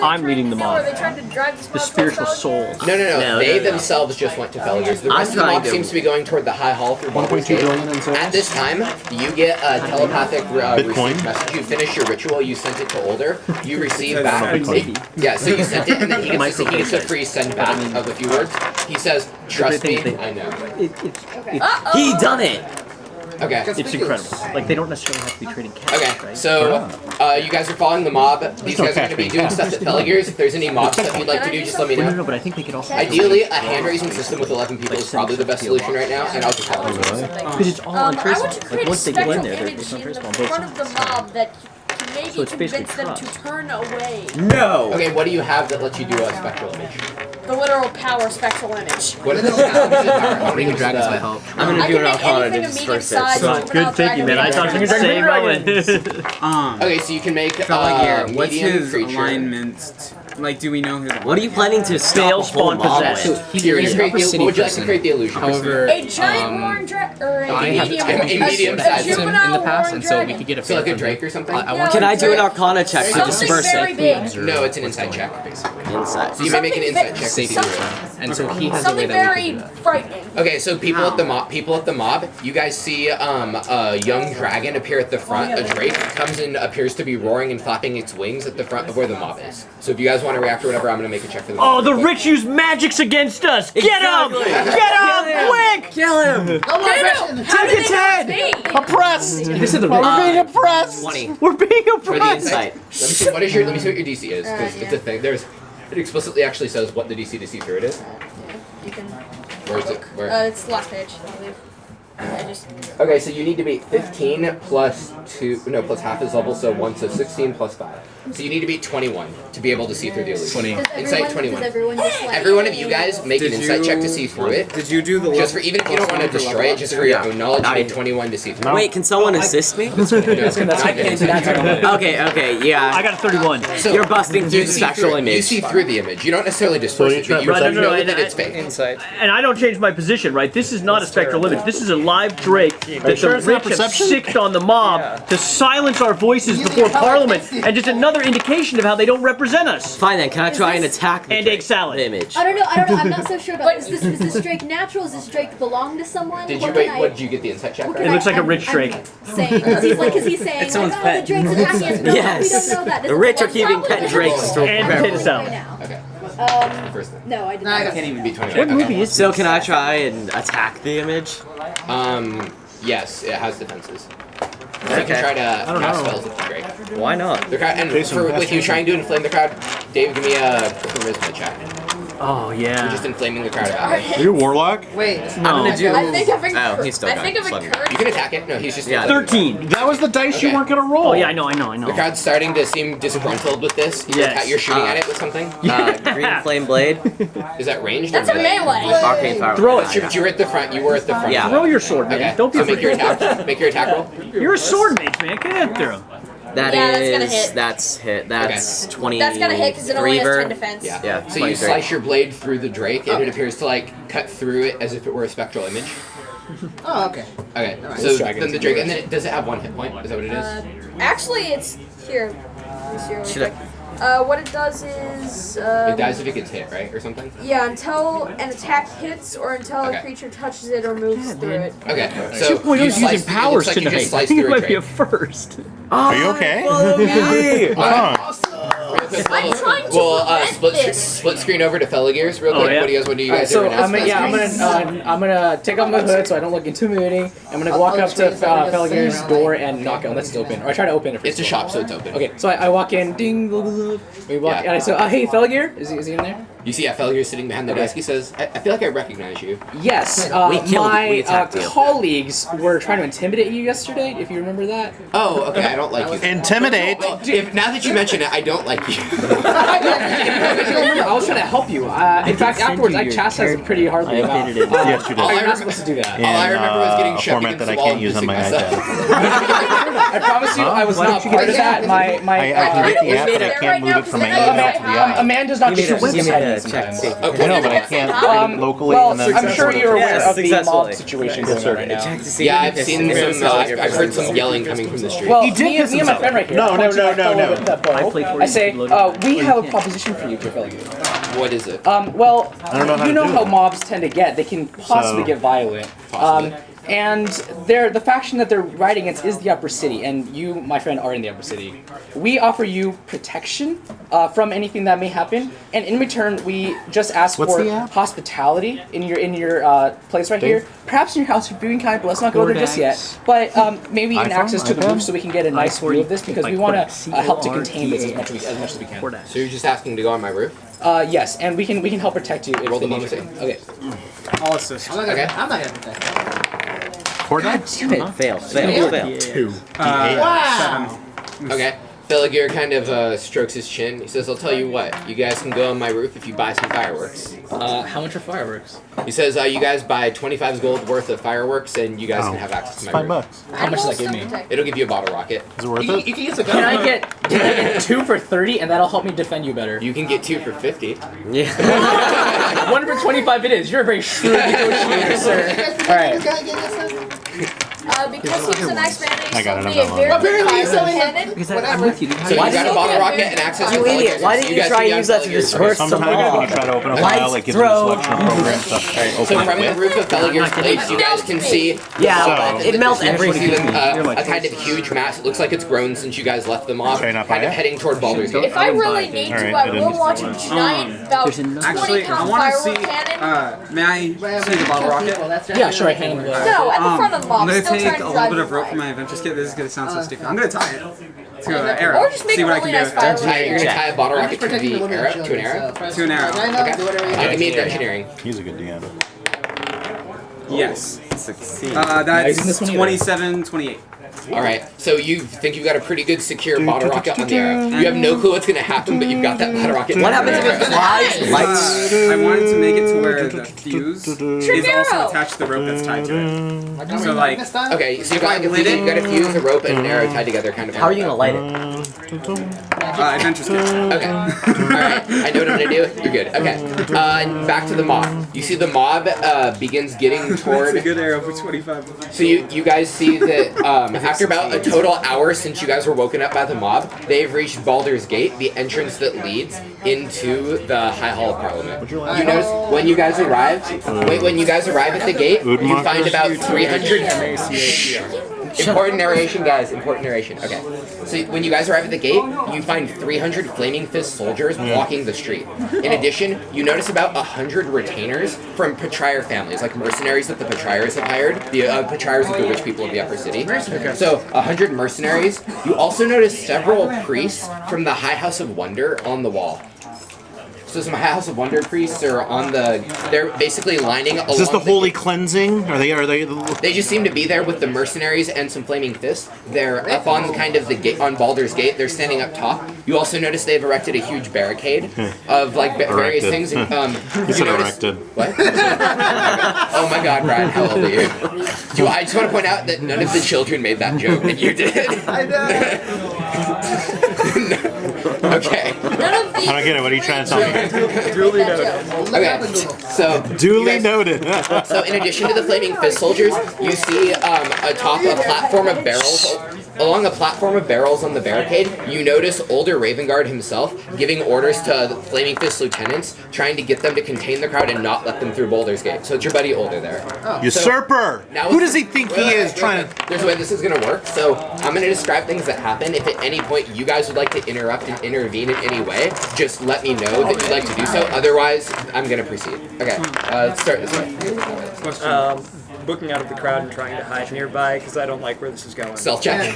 I'm leading the mob. They tried to drive The spiritual soul. No. They themselves just went to Felgers. The rest of the mob seems to be going toward the high hall through 1.2 billion in sales. At this time, you get a telepathic received message. You finish your ritual, you sent it to Older, you receive back. Yeah, so you sent it, and then he gets a free send back of a few words. He says, trust me, I know. He done it! Okay. It's incredible. Like, they don't necessarily have to be trading cash, Okay, right? so you guys are following the mob. These guys are going to be doing stuff at Felgers. If there's any mob stuff you'd like to do, just let me know. No, but I think they could also... Ideally, a hand-raising system with 11 people is probably the best solution right now, and I'll just help you. Because it's all untraceable. I want to create Like, once they a get in spectral there, image it's in untraceable on the both front of the sides. mob that can maybe So it's basically convince them to turn away. No! Okay, what do you have that lets you do a spectral image? The literal power spectral image. What are the challenges of power? How many dragons might help. I'm gonna I do can an make Arcana anything to a medium disperse size. it. So Good thinking, man. I thought you were the same moment. Okay, so you can make What's medium his creature. alignment? Like, do we know his? What are you planning to stop a whole mob with? What would you like to create the illusion? However, A giant warring dragon, or a I have medium size him in the past, and so we could get a So like a feel from Drake or something? Can I do an Arcana check to Something disperse very it? big. No, it's an insight check, basically. Inside. So you may make an insight check. Safety Something- and so he has a way Something that we very can do that. frightening. Okay, so people at the mob, you guys see a young dragon appear at the front. A drake comes and appears to be roaring and flapping its wings at the front of where the mob is. So if you guys want to react or whatever, I'm gonna make a check for the mob. Oh, the rich use magics against us! Get him! Exactly. Get him! Quick! Kill him! How did its they head! know it's me? Oppressed! This is the We're being oppressed! 20. We're being For the oppressed! insight. Let me see let me see what your DC is, because it's a thing. It explicitly actually says what the DC to see through it is. You can. Where is it? Where? It's the last page, I believe. I just. Okay, so you need to beat 15 plus half his level, so 1, so 16 plus 5. So you need to beat 21 to be able to see through the illusion. 20. Insight 21. Does everyone just like... Every one of you guys make an Did insight you- check to see through it. Did you do the Just for, even if you don't want to destroy it, just for your own knowledge, you I- need 21 to see through it. Wait, can someone assist me? No, Okay, yeah. I got a 31. So You're busting through you the see spectral You image. see through the image. You don't necessarily disperse it, but you Right, no, know and that it's fake. Insight. And I don't change my position, right? This is not a spectral image. This is a live drake that sure the it's not rich have perception? sicked on the mob to silence our voices before Parliament, and just another indication of how they don't represent us. Fine then, can I try and attack the And Drake egg salad. image? I don't know, I'm not so sure about this. Is this Drake natural? Does this Drake belong to someone? Did What you can wait? I- What did you get the insight check? what for? can It looks like a I'm- rich I'm Drake. Saying, is he saying, It's someone's like, pet. oh, the Drake's attacking us? No, Yes. we don't know that. The rich are keeping pet drakes to And prepare potato for. salad. Okay. First thing. No, I did I not. can't even Beat 21. What Okay. movie is So can I try and attack the image? Yes, it has defenses. So you Okay. can try to don't cast know. spells with the Drake. Why not? The crowd, and with you trying to inflame the crowd, Dave, give me a charisma check. Oh, You're yeah. just inflaming the crowd about it. Are you a warlock? Wait. No. I'm gonna do. I think of Oh, he's still I going. think of Slug. You can attack it. No, he's just Yeah. inflaming 13. That was the dice you Okay. weren't gonna roll. Oh, yeah, I know. The crowd's starting to seem disgruntled with this. Yes. You're shooting at it with something. Green flame blade. Is that ranged? That's or a melee? melee. Arcane fire. Throw it. But you were at the front. You were at the front. Yeah. Throw your sword, man. Okay. Don't be So make your afraid. attack. Make your attack roll. You're a sword mage, man. Get after him. That Yeah, that's gonna is. hit. That's hit. That's 20. That's gonna hit because it only has 10 Reaver. defense. Yeah. Yeah, So you 23. slice your blade through the Drake, and it appears to like cut through it as if it were a spectral image. Oh, okay. Okay. Alright. So This dragon's then the Drake, and then does it have 1 hit point? Is that what it is? Actually, it's here. Let me see really Should I- quick. What it does is. It dies if it gets hit, right, or something? Yeah, until an attack hits or until Okay. a creature touches it or moves through it. Okay. So 2.0 you is using slice- powers it looks like tonight. You just I sliced think it through a might be a Drake. first. Are you okay? Follow me. Huh. I'm trying to Well, prevent this. split screen over to Fellogears real Oh, quick. yeah. What do you guys want to do? You Alright, guys so do right now? I'm gonna take off my hood so I don't look intimidating. I'm gonna walk up to Felger's door and knock on. Let's open, or I try to open it. It's a shop, so it's open. Okay, so I walk in, ding, blah, blah, blah. We walk, Yeah. and I say, hey, Felger, is he in there? You see Felgear sitting behind the desk. He says, I feel like I recognize you. Yes, We my attacked you. colleagues were trying to intimidate you yesterday, if you remember that. Oh, okay, I don't like you. Intimidate. Well, now that you mention it, I don't like you. I was trying to help you. In fact, afterwards, I chastised him pretty hardly about. updated it. Yes, you did. You're not supposed to do that. In All I remember was getting a shoved format against that I the wall can't use on my and pissing iPad. I promise you, I was not part of that. I can get the app, but I can't move it from my email to the app. A man does not You made choose a his website ID to sometimes. check. Okay. I know, but I can't locally Well, and then. I'm sure you're aware Yes, of the mob successfully. situation going on right now. Check to see Yeah, if I've it's- seen if some. it's not I've heard some yelling coming from the street. Well, He did me piss and my himself. friend right here. No, point to my no. fellow with the bow. I played for I you, say, loaded. we have a proposition for you, dear fellow. What is it? Well, don't know how you to know do how it. mobs tend to get. They can possibly So- get violent. Possibly. And the faction that they're riding against is the Upper City, and you, my friend, are in the Upper City. We offer you protection from anything that may happen, and in return, we just ask What's for the app? hospitality in your place right here. Perhaps in your house, if viewing kind, but let's not go there just yet. Cordax. But maybe an iPhone, access to the iPad? roof so we can get a nice view of this, because we want to help to contain this as much as we can. Cordax. So you're just asking to go on my roof? Yes, and we can help protect you if Roll they need diplomacy. to. Okay. I'll assist. Okay. I'm not gonna protect that. Cordax? Damn it. Fail. Yeah. 2. Wow. Okay. Felagir kind of strokes his chin. He says, I'll tell you what, you guys can go on my roof if you buy some fireworks. How much are fireworks? He says, you guys buy 25 gold worth of fireworks and you guys can have access to my roof. $5. How much does that give me? It'll give you a bottle rocket. Is it worth You it? can use a gun. Can I get 2 for 30, and that'll help me defend you better? You can get 2 for 50. Yeah. 1 for 25 it is. You're a very shrewd negotiator, sir. Alright. Because he was a nice man, I he got sold it, me a I'm very not good Apparently he's selling cannon. Because I'm with you. So you Why got did a bottle you- rocket and access to You Felagir. idiot! Why didn't you guys try can and be use that to on Felagir's disperse roof. some Sometimes when you mob? try to open a Lights, file, it gives you a throw. selection of programs stuff. So Open from it the with. roof of Felagir's place, you guys can see Yeah, it melts you see everything. a kind of huge mass. It looks like it's grown since you guys left the mob, Should I not buy kind of it? heading toward Baldur's Gate. If I really need Alright, to, I I will didn't. launch a giant, about There's another- 20 Actually, I pound want to see. firework cannon. May I see the bottle rocket? Yeah, sure, I hang it. No, at the front of the mob. I'm gonna Still take trying a to little drive bit of you rope by. from my Avenger kit. This is gonna sound so stupid. I'm gonna tie it to an arrow. Or just make See a what I really can nice do. firework You're gonna cannon. tie a bottle I'm rocket just to protecting the the women arrow. and To an children, arrow. so press To an arrow. vagina, Okay. do whatever you Give me do. engineering. He's a good DM. Yes. Succeed. Using this That's one either. 27, 28. All right. So you think you've got a pretty good secure bottle rocket on the arrow. You have no clue what's gonna happen, but you've got that bottle rocket. What happens if it flies? Lights. I wanted to make it to where the fuse is also arrow. attached to the rope that's tied to it. So like, Okay, so you've got, Lit it. you've got a fuse, a rope, and an arrow tied together, kind of. How are you gonna light it? Adventure skill. Okay. Alright, I know what I'm gonna do. You're good. Okay. Back to the mob. You see the mob begins getting That's a toward. good arrow for 25. So you guys see that after about a total hour since you guys were woken up by the mob, they've reached Baldur's Gate, the entrance that leads into the High Hall of Parliament. You notice when you guys arrive. When you guys arrive at the gate, you find about 300. Important narration, guys. Important narration. Okay. So when you guys arrive at the gate, you find 300 Flaming Fist soldiers walking the street. In addition, you notice about 100 retainers from Patriar families, like mercenaries that the Patriars have hired. The Patriars are the rich people of the Upper City. So 100 mercenaries. You also notice several priests from the High House of Wonder on the wall. So some House of Wonder priests are on the. They're basically lining along. Is this the holy cleansing? Are they? They just seem to be there with the mercenaries and some flaming fists. They're up on kind of the gate on Baldur's Gate. They're standing up top. You also notice they've erected a huge barricade of like various Erected. things. You said notice- erected. What? Oh my God, Brian, how old are you? I just want to point out that none of the children made that joke, and you did. I know. Okay. None of the. I don't get it. What are you trying to tell me? Duly noted. Okay. So Duly you guys- noted. So in addition to the flaming fist soldiers, you see atop a platform of barrels, along a platform of barrels on the barricade, you notice older Ravengard himself giving orders to the flaming fist lieutenants, trying to get them to contain the crowd and not let them through Baldur's Gate. So it's your buddy Older there. Usurper! Now Who it's- does he think he is trying to... There's a way this is going to work. So I'm going to describe things that happen. If at any point you guys would like to interrupt and intervene in any way, just let me know that you'd like to do so. Otherwise, I'm going to proceed. Okay, let's start this way. Booking out of the crowd and trying to hide nearby because I don't like where this is going. Stealth check.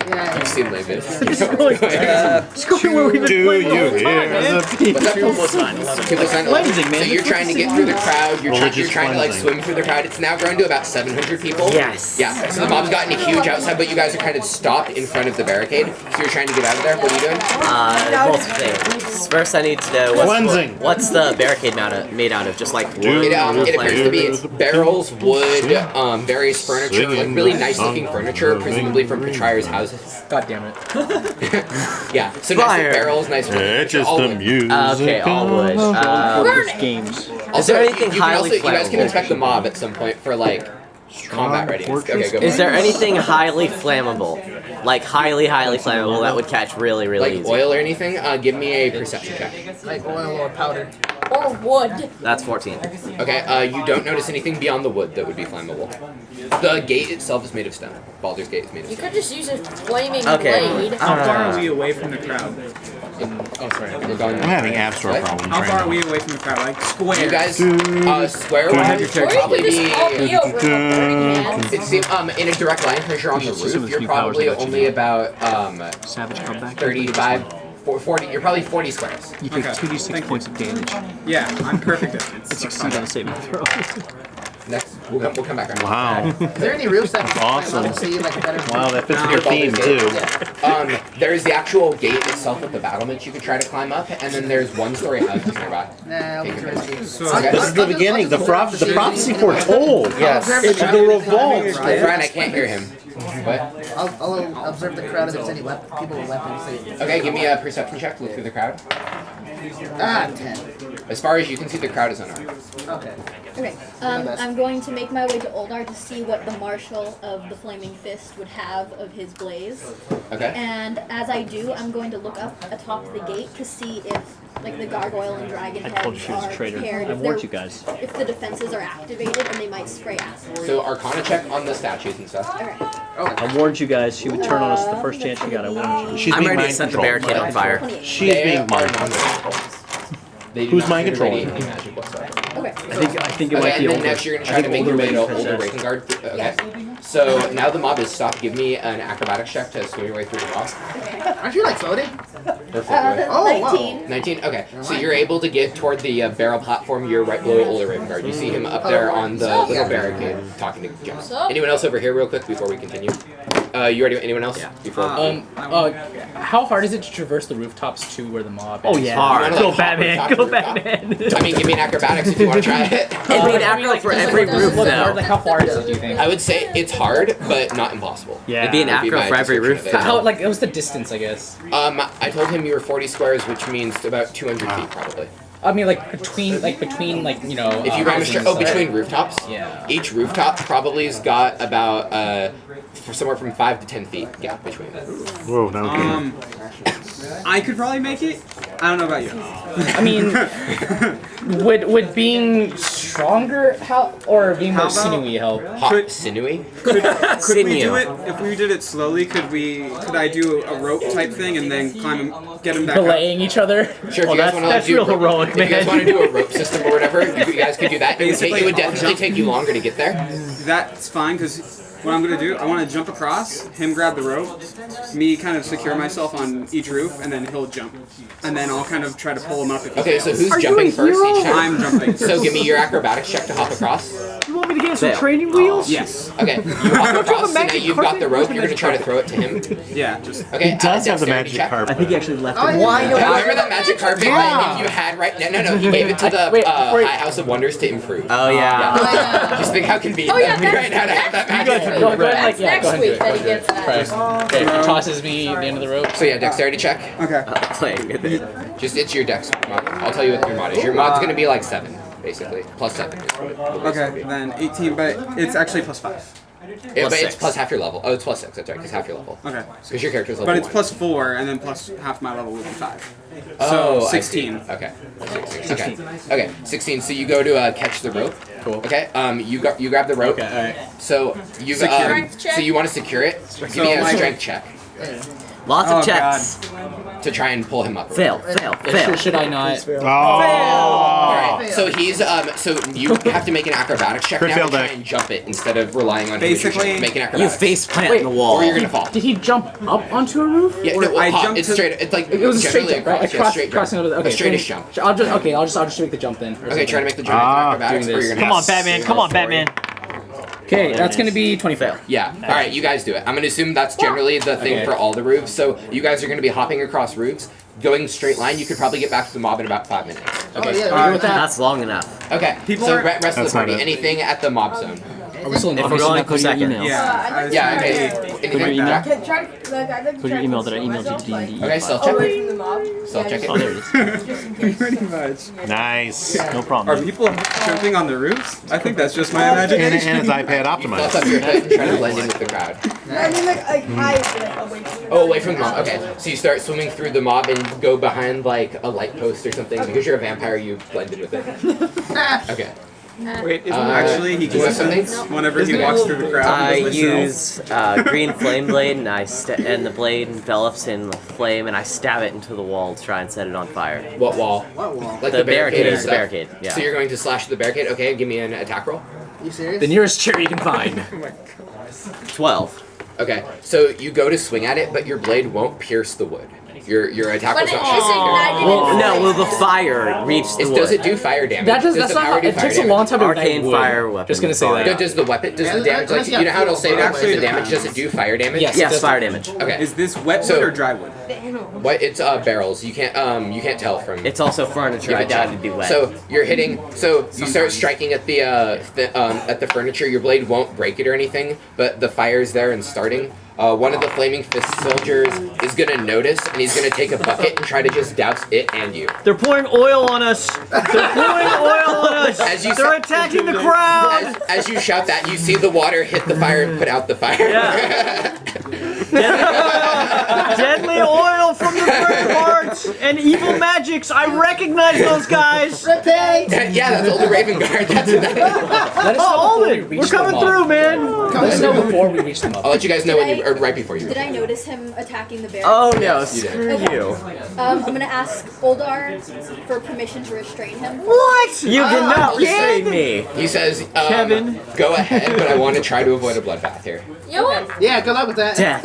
Yeah. You've seen Les Mis. Screw where we've been playing the whole time, man. What's that? People sign Cleansing, man. So you're trying to get through the crowd. You're Religious trying to like cleansing. swim through the crowd. It's now grown to about 700 people. Yes. Yeah. So the mob's gotten huge outside, but you guys are kind of stopped in front of the barricade. So you're trying to get out of there. What are you doing? Multiple things. First, I need to know Cleansing. what's the barricade made out of? Just like wood. It appears to be barrels, wood, various furniture, like really nice looking furniture, presumably from Petrier's houses. God damn it. Yeah. So Fire. nice barrels, nice furniture. It's just all the wood. music. Okay, all wood. Games. Also, there anything you highly you guys can flammable? inspect the mob at some point for like combat readiness. Okay, go. Is there anything highly flammable? Like highly flammable that would catch really like easy? oil or anything? Give me a perception check. Like oil or powder. Or wood. That's 14. Okay, you don't notice anything beyond the wood that would be flammable. The gate itself is made of stone. Baldur's Gate is made of You stone. could just use a flaming Okay. blade. How far are we away from the crowd? Oh, sorry. We're going. I'm having ab store What? problems How right far now. are we away from the crowd? Like square. You guys, square wise, Or would you probably could just all be. be over in a burning hand. It seems, in a direct line, because you're on the roof, you're probably only about Savage comeback. 35, 40. You're probably 40 squares. You take Okay. 2d6 Thank points of damage. Yeah, I'm perfect distance. And succeed on a saving throw. Next, we'll come back around. Wow. Is there any roofs that can Awesome. see like better? Wow, that fits with your Baldur's theme Gate. too. There's the actual gate itself with the battlements you could try to climb up, and then there's one-story houses nearby. Nah, I'll be too risky. So, Okay. This is the beginning. The prophecy foretold. Yes. It's the revolt. Brian, I can't hear him. What? I'll observe the crowd if there's any people with weapons. Okay, give me a perception check to look through the crowd. 10. As far as you can see, the crowd is unarmed. Okay. Okay, I'm going to make my way to Oldar to see what the Marshal of the Flaming Fist would have of his blaze. Okay. And as I do, I'm going to look up atop the gate to see if, like, the gargoyle and dragon I heads told you she was a are traitor. prepared. I if warned they're- you guys. If the defenses are activated and they might spray acid. So Arcana check on the statues and stuff. Alright. I warned you guys. She would turn on us the first chance she got. I warned you. She's I'm being ready to mind set the controlled. barricade on fire. 28. She's being mind controlled. Who's mind controlling? Any magic whatsoever. Okay. I think it Okay, might and be then older. next you're gonna I try to think make your way to older Older ladies Raking Guard. Okay. Yes. So now the mob is stopped. Give me an acrobatics check to swim your way through the mob. Aren't you like floating? Perfect. Right? Oh, wow. 19. 19. Okay, so you're able to get toward the barrel platform. You're right below Older Raven Guard. You see him up there on the little barricade talking to John. up? Anyone else over here, real quick, before we continue? You already? Anyone else? Yeah. Before. How hard is it to traverse the rooftops to where the mob is? Oh yeah. Hard. Go Hop Batman. rooftop Go to rooftop. Batman. I mean, give me an acrobatics if you want to try it. It'd be an acro for every Does it roof look hard? though. Like, how far is it, do you think? I would say it's hard, but not impossible. Yeah. It'd be an Would be acro my for every description roof of it. How, though. like, what's the distance, I guess? I told him you were 40 squares, which means about 200 feet probably. I mean, like, between, you know, If you ran a houses straight, and stuff. between rooftops. Yeah. Each rooftop probably has got about somewhere from 5 to 10 feet gap between them. Whoa, no. I could probably make it. I don't know about you. I mean, would being stronger help, or being more How about- sinewy help? Hot, Could- sinewy. Could we do Sinew. it? If we did it slowly, could I do a rope type thing and then climb him, get him back up? Belaying each other? Sure, if Oh, you guys that's- want to that's do real rope, heroic, if you guys man. want to do a rope system or whatever, you guys could do that. It would, Basically, it would I'll definitely jump. take you longer to get there. That's fine, because what I'm gonna do, I want to jump across, him grab the rope, me kind of secure myself on each roof, and then he'll jump, and then I'll kind of try to pull him up if he Okay, so fails. who's jumping first each time? I'm jumping. So give me your acrobatics check to hop across. You want me to get some Fail. training wheels? Yes. Okay, you hop across, so now magic you've got carpet? the rope, Where's the you're going to magic try to throw it to him. Yeah, just. Okay, He does have the dexterity magic check. carpet. I think he actually left Oh, it. yeah. Why not? Remember that magic carpet that if you had right now? No, he gave it to the Wait, before you- High House of Wonders to improve. Oh yeah. Just think how convenient Oh, yeah, that would be right now to have that magic carpet. Go ahead, like, yeah, Next go ahead week and that do he it. gets that. Right. Okay, he tosses me at the end of the rope. So yeah, dexterity check. Okay. Playing with it. Just it's your dex mod. I'll tell you what your mod is. Your mod's going to be like 7, basically. Plus 7. Okay, then 18, but it's actually plus 5. Yeah, but Plus it's 6. plus half your level. Oh, it's plus 6. That's right, because half your level. Okay. Because your character's level But it's 1. plus 4, and then plus half my level would be 5. Oh, So I 16. see. Okay. 16. Okay. 16. So you go to catch the rope. Cool. Okay. You grab the rope. Okay, alright. So you Secure. so you want to secure it. Give me a like- strength check. Lots Oh, of checks. to try and pull him up. Fail. Should I not? Alright, so he's so you have to make an acrobatics check now to try and jump it instead of relying on Basically, make an You acrobatics. face plant in the wall. Or you're gonna fall. Did he jump up onto a roof? Yeah, Or- no, I hop. jumped It's to- straight. It's like It was a straight generally jump, right? across, Like straight crossing jump. over the. Okay, A straightish jump. I'll just make the jump then. Okay, try to make the jump. Acrobatics, doing or this. you're gonna Come on, Batman. Come on, Batman. Okay, that's gonna be 20 fail. Yeah. All right, you guys do it. I'm gonna assume that's generally the thing Okay. for all the roofs. So you guys are gonna be hopping across roofs, going straight line. You could probably get back to the mob in about 5 minutes. Okay. You good with that? That's long enough. Okay. People so are- rest of That's the party. not it. Anything at the mob zone? Are we still in If we're obviously going not for putting second. emails? Yeah. Yeah. Okay. Put your Anything email. back? Put your email that I emailed you to D&D. Okay, self check. Away from the mob. Self check Oh, it. there it is. Pretty much. Nice. No Are problem. people jumping on the roofs? I think that's just my And imagination. it's iPad Fluff optimized. up your head and try to blend in with the crowd. I mean, like, I away from the Oh, away from the mob. Okay, so you start swimming through the mob and go behind like a light post or something. Because you're a vampire, you blend in with it. Okay. Wait, actually, he do you have something? whenever he walks through the crowd. I he does myself. use green flame blade, and and the blade envelops in the flame, and I stab it into the wall to try and set it on fire. What wall? What wall? Like The barricade, and the stuff? barricade, yeah. So you're going to slash the barricade? Okay, give me an attack roll. You serious? The nearest chair you can find. 12. Okay, so you go to swing at it, but your blade won't pierce the wood. Your attack But was it not isn't ignited. Well, no, will the fire reach the Does it wood? do fire damage? That's the not power how, do it fire takes a damage? long time to Arcane ignite wood. fire weapon. Just gonna say that. Does the weapon, does the damage, like, you know how it'll say It that actually the damage, depends. does it do fire damage? Yes. Yes, fire damage. Okay. Is this wet So- wood or dry wood? What? It's barrels. You can't tell from. It's also furniture. I doubt it'd be wet. So you're hitting. So you start striking at the furniture. Your blade won't break it or anything, but the fire's there and starting. One of the flaming fist soldiers is gonna notice, and he's gonna take a bucket and try to just douse it and you. They're pouring oil on us. They're pouring oil on us. As you They're sa- attacking the crowd. As you shout that, you see the water hit the fire and put out the fire. Yeah. Deadly oil from the burnt parts and evil magics. I recognize those guys. Yeah, that's all the Raven Guard. That's it. Let us know Oh, before we Alden, reach we're the coming mob. through, man. Let us know before we reach them up. I'll let you guys know when you, or right before you. Did I notice him attacking the bear? oh no, Yes, you did. screw you. I'm gonna ask Baldur for permission to restrain him. What? You cannot restrain me. He says, Kevin. go ahead, but I want to try to avoid a bloodbath here. You know what? Yeah, good luck with that. Death.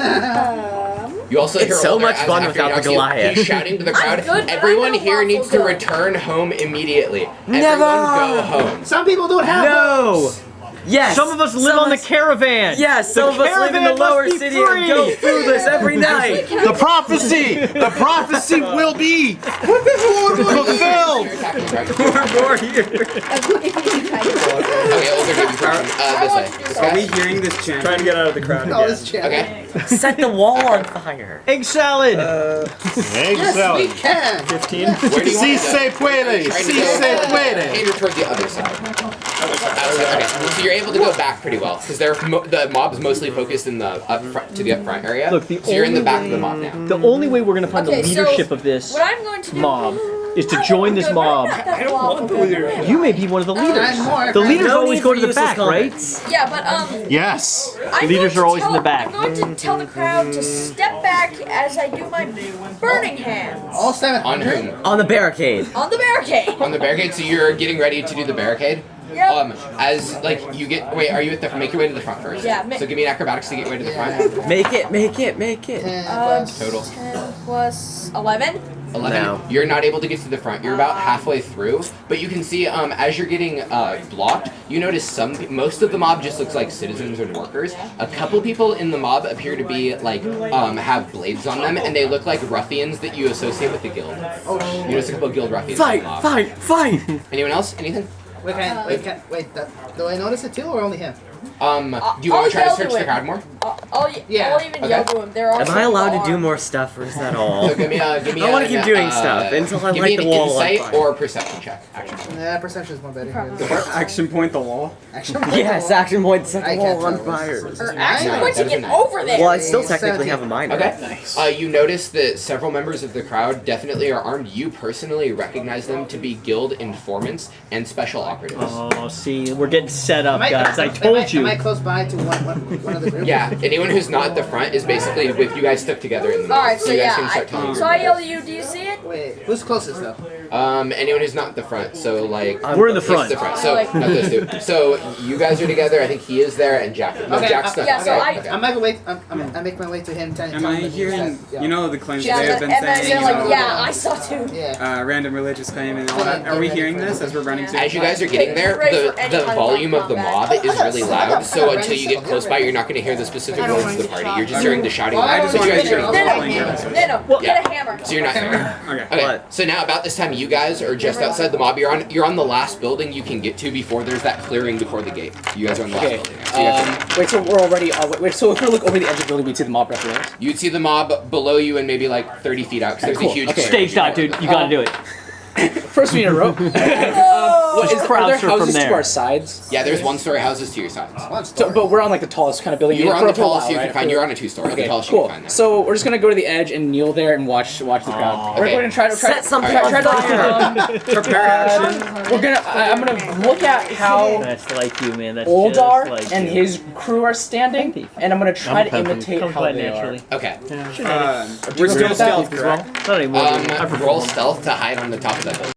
You also It's hear so Older much as fun after he without the knocks you, Goliath. He's shouting to the crowd, good, but everyone I'm here no needs to waffle return home immediately. Never. Everyone go home. Some people don't have No. those. Yes. Some of us live on the caravan. Yes, some of us live in the caravan lower must be city and go free. through this every night. The prophecy will be fulfilled. You're attacking the crowd. More here. Okay, Older, give you permission. This way. This Are we guy. hearing this chant? Trying to get out of the crowd Oh, again. this chat. Okay. Set the wall on fire. Egg salad. Egg Yes, salad. we can. 15. Where do you Si want se puede. Trying to Si go- se puede. Cater toward the other side. Okay, so you're able to go back pretty well because the mob's mostly focused in the up front area. Look, the so you're in the only back of the mob now. The only way we're gonna find Okay, the so leadership of this What I'm going to do mob is to join this mob. I don't want the leader. You may be one of the leaders. I'm more. The leaders No always need go for to the useless back, right? comments. Yeah, but Yes. I'm Leaders going are to always in tell- the back. I'm going to tell the crowd to step back as I do my burning hands All 7. On whom? On the barricade. on the barricade. On the barricade. So you're getting ready to do the barricade. Yep. As like you get. Wait, are you at the? Make your way to the front first. Yeah, So give me an acrobatics to get your way to the front. Make it, make it, make it. Total. 10 plus 11. 11. No. You're not able to get to the front. You're about halfway through, but you can see as you're getting blocked, you notice most of the mob just looks like citizens and workers. A couple people in the mob appear to be like have blades on them, and they look like ruffians that you associate with the guild. You notice a couple of guild ruffians in Fight, the mob. fight, fight. Anyone else? Anything? Wait, do I notice it too, or only him? Do you want to try to search the crowd more? I'll Yeah. even Okay. yell to him. They're Am also I allowed to do armed. more stuff, or is that all? So give me I wanna keep doing stuff until I give light me the an wall on insight fire. or a perception check. Actually. Nah, perception is more better. Action point the wall. Actually, Yes, action point, set I the can't wall on tell. fire. Or actually, Nice. once you That is a get nice. over there. Well, I still technically 17. have a minor. Okay. You notice that several members of the crowd definitely are armed. You personally recognize them to be guild informants and special operatives. Oh, see, we're getting set up, Am guys. I am told you. Am I close by to one of the groups? Yeah, anyone who's not at the front is basically with you guys stuck together in the middle. Alright, so you guys yeah. can start telling So I yell at you, do you see it? Wait, who's closest though? Anyone who's not at the front, so like We're in the face front. The front. So not those two. So you guys are together. I think he is there, and Jack. No, Okay, Jack's not. yeah, so okay. I make my way. I make my way to him. Am I hearing, you know, the claims Yeah, that they have been and then saying, they're like, yeah, I saw too. Yeah. random religious claim and all that? Are we hearing this as we're running to? As you guys are getting there, the volume of the mob is really loud. So until you get close by, you're not going to hear the specific words of the party. You're just hearing the shouting. I just But you want guys to are hear No, get a hammer. So you're not there. Okay. Okay. So now about this time, you guys are just outside the mob. You're on the last building you can get to before there's that clearing before the gate. You guys are on the last building. Now. So you guys Wait, so we're already. Wait, so if we look over the edge of the building, we see the mob right there. you'd see the mob below you and maybe like 30 feet out because there's Cool. a huge Okay. clearing. Stage dive, dude. You gotta do it. First, we need a rope. Are there crowd surf from houses to there. our sides? Yeah, there's one-story houses to your sides. So, but we're on like the tallest kind of building. You were on the for a while, tallest you right? can find. You're on a two-story. Okay, The tallest you cool. can find. Now. So we're just gonna go to the edge and kneel there and watch the crowd. Okay. We're gonna try to Set something try on to fire. Prepare action. We're gonna. I'm gonna look at how That's like you, man. That's Oldar just like and you. his crew are standing, and I'm gonna try to imitate Comes how by they naturally. Okay. We're still that? stealth, correct? Not anymore. I prefer Roll one. stealth to hide on the top of that building.